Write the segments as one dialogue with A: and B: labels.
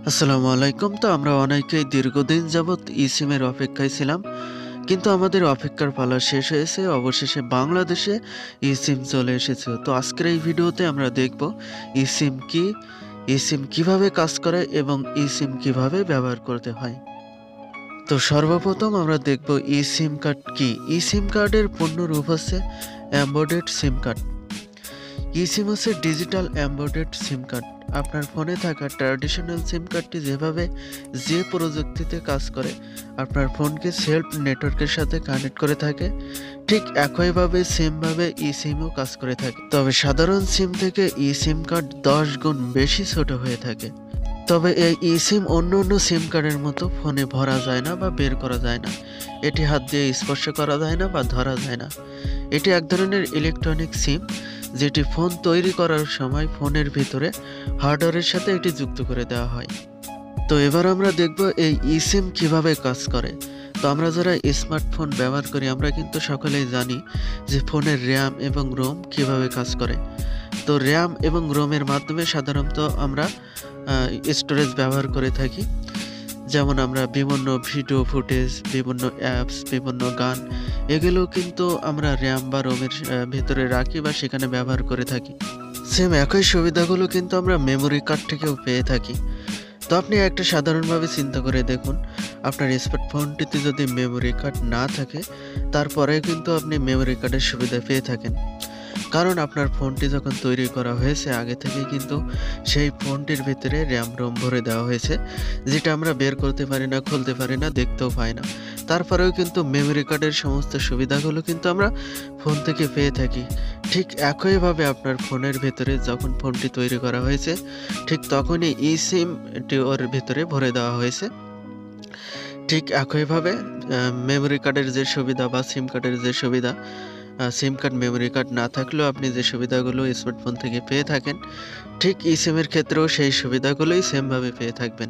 A: আসসালামু আলাইকুম। তো আমরা অনেকেই দীর্ঘদিন যাবৎ eSIM এর অপেক্ষায় ছিলাম। কিন্তু আমাদের অপেক্ষার পালা শেষ হয়েছে। অবশেষে বাংলাদেশে eSIM চলে এসেছে। তো আজকের এই ভিডিওতে আমরা দেখব eSIM কি, eSIM কিভাবে কাজ করে এবং eSIM কিভাবে ব্যবহার করতে হয়। তো সর্বপ্রথম আমরা দেখব eSIM কার্ড কি? eSIM কার্ডের পূর্ণ রূপ হচ্ছে এমবেডেড সিম কার্ড। eSIM হচ্ছে ডিজিটাল এমবেডেড সিম কার্ড। আপনার ফোনে থাকা ট্র্যাডিশনাল সিম কার্ডটি যেভাবে যে প্রযুক্তিতে কাজ করে আপনার ফোনকে সেলফ নেটওয়ার্কের সাথে কানেক্ট করে থাকে, ঠিক একইভাবে সেমভাবে eSIMও কাজ করে থাকে। তবে সাধারণ সিম থেকে eSIM কার্ড 10 গুণ বেশি ছোট হয়ে থাকে। তবে এই eSIM অন্য সিম কার্ডের মতো ফোনে ভরা যায় না বা বের করা যায় না। এটি হাত দিয়ে স্পর্শ করা যায় না বা ধরা যায় না। এটি এক ধরনের ইলেকট্রনিক সিম, যেটি ফোন তৈরি করার সময় ফোনের ভিতরে হার্ডওয়্যারের সাথে এটি যুক্ত করে দেওয়া হয়। তো এবার আমরা দেখব এই eSIM কিভাবে কাজ করে। তো আমরা যারা স্মার্টফোন ব্যবহার করি আমরা কিন্তু সকলেই জানি যে ফোনের র্যাম এবং রোম কিভাবে কাজ করে। তো র্যাম এবং রোমের মাধ্যমে সাধারণত আমরা স্টোরেজ ব্যবহার করে থাকি। যেমন আমরা বিভিন্ন ভিডিও ফুটেজ, বিভিন্ন অ্যাপস, বিভিন্ন গান, এগুলো কিন্তু আমরা র্যাম বা রোমের ভেতরে রাখি বা সেখানে ব্যবহার করে থাকি। সেম একই সুবিধাগুলো কিন্তু আমরা মেমোরি কার্ড থেকেও পেয়ে থাকি। তো আপনি একটা সাধারণভাবে চিন্তা করে দেখুন, আপনার স্মার্টফোনটিতে যদি মেমোরি কার্ড না থাকে তারপরেও কিন্তু আপনি মেমোরি কার্ডের সুবিধা পেয়ে থাকেন। কারণ আপনার ফোনটি যখন তৈরি করা হয়েছে আগে থেকেই কিন্তু সেই ফোনটির ভিতরে র্যাম রোম ভরে দেওয়া হয়েছে, যেটা আমরা বের করতে পারি না, খুলতে পারি না, দেখতেও পাই না। তারপরেও কিন্তু মেমোরি কার্ডের সমস্ত সুবিধাগুলো কিন্তু আমরা ফোন থেকে পেয়ে থাকি। ঠিক একইভাবে আপনার ফোনের ভেতরে যখন ফোনটি তৈরি করা হয়েছে ঠিক তখনই eSIMটি ওর ভেতরে ভরে দেওয়া হয়েছে। ঠিক একইভাবে মেমোরি কার্ডের যে সুবিধা বা সিম কার্ডের যে সুবিধা, সিম কার্ড, মেমোরি কার্ড না থাকলেও আপনি যে সুবিধাগুলো স্মার্টফোন থেকে পেয়ে থাকেন, ঠিক eSIM এর ক্ষেত্রেও সেই সুবিধাগুলোই সেমভাবে পেয়ে থাকবেন।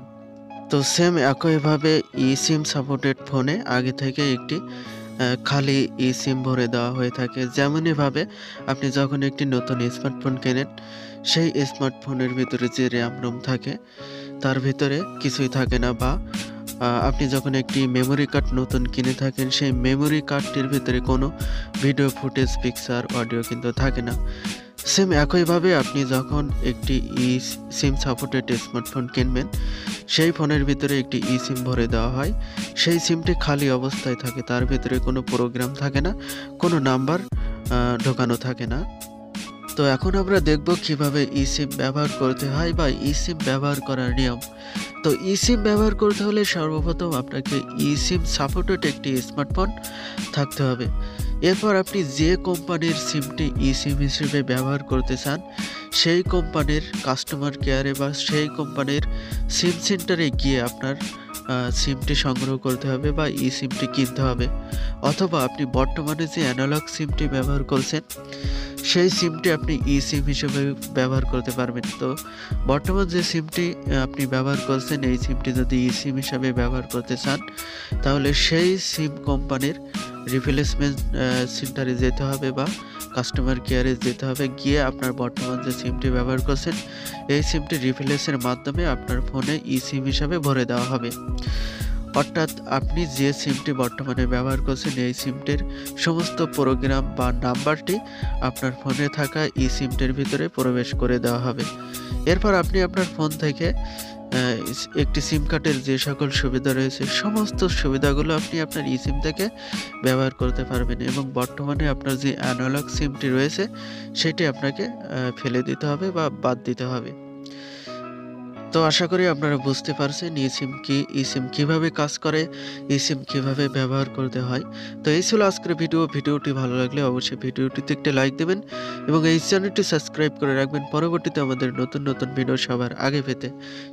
A: তো সেম একইভাবে eSIM সাপোর্টেড ফোনে আগে থেকে একটি খালি eSIM ভরে দেওয়া হয়ে থাকে। যেমনইভাবে আপনি যখন একটি নতুন স্মার্টফোন কেনেন, সেই স্মার্টফোনের ভিতরে যে র্যাম রোম থাকে তার ভিতরে কিছুই থাকে না, বা আপনি যখন একটি মেমোরি কার্ড নতুন কিনে থাকেন সেই মেমোরি কার্ডটির ভিতরে কোনো ভিডিও ফুটেজ, পিকচার, অডিও কিন্তু থাকে না। সেম একইভাবে আপনি যখন একটি eSIM সাপোর্টেড স্মার্টফোন কিনবেন সেই ফোনের ভিতরে একটি eSIM ভরে দেওয়া হয়। সেই সিমটি খালি অবস্থায় থাকে, তার ভিতরে কোনো প্রোগ্রাম থাকে না, কোনো নাম্বার ঢোকানো থাকে না। তো এখন আমরা দেখব কিভাবে eSIM ব্যবহার করতে হয় বা eSIM ব্যবহার করার নিয়ম। তো eSIM ব্যবহার করতে হলে সর্বপ্রথম আপনাকে eSIM সাপোর্টেড একটি স্মার্টফোন থাকতে হবে। এরপর আপনি যে কোম্পানির সিমটি eSIM হিসেবে ব্যবহার করতে চান সেই কোম্পানির কাস্টমার কেয়ারে বা সেই কোম্পানির সিম সেন্টারে গিয়ে আপনার সিমটি সংগ্রহ করতে হবে বা eSIMটি কিনতে হবে। অথবা আপনি বর্তমানে যে অ্যানালগ সিমটি ব্যবহার করছেন সেই সিমটি আপনি eSIM হিসেবে ব্যবহার করতে পারবেন। তো বর্তমান যে সিমটি আপনি ব্যবহার করছেন এই সিমটি যদি eSIM হিসাবে ব্যবহার করতে চান তাহলে সেই সিম কোম্পানির রিপ্লেসমেন্ট সেন্টারে যেতে হবে বা কাস্টমার কেয়ারে যেতে হবে। গিয়ে আপনার বর্তমান যে সিমটি ব্যবহার করছেন এই সিমটি রিপ্লেসের মাধ্যমে আপনার ফোনে eSIM হিসাবে ভরে দেওয়া হবে। অর্থাৎ আপনি যে সিমটি বর্তমানে ব্যবহার করছেন এই সিমটির সমস্ত প্রোগ্রাম বা নাম্বারটি আপনার ফোনে থাকা eSIMটির ভিতরে প্রবেশ করে দেওয়া হবে। এরপর আপনি আপনার ফোন থেকে একটি সিম কার্ডের যে সকল সুবিধা রয়েছে সমস্ত সুবিধাগুলো আপনি আপনার eSIM থেকে ব্যবহার করতে পারবেন এবং বর্তমানে আপনার যে অ্যানালগ সিমটি রয়েছে সেটি আপনাকে ফেলে দিতে হবে বা বাদ দিতে হবে। তো আশা করি আপনারা বুঝতে পারছেন eSIM কি, eSIM কিভাবে কাজ করে, eSIM কিভাবে ব্যবহার করতে হয়। তো এই ছিল আজকের ভিডিও। ভিডিওটি ভালো লাগলে অবশ্যই ভিডিওটিতে একটি লাইক দেবেন এবং এই চ্যানেলটি সাবস্ক্রাইব করে রাখবেন পরবর্তীতে আমাদের নতুন ভিডিও সবার আগে পেতে।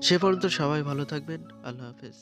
A: সে পর্যন্ত সবাই ভালো থাকবেন। আল্লাহ হাফেজ।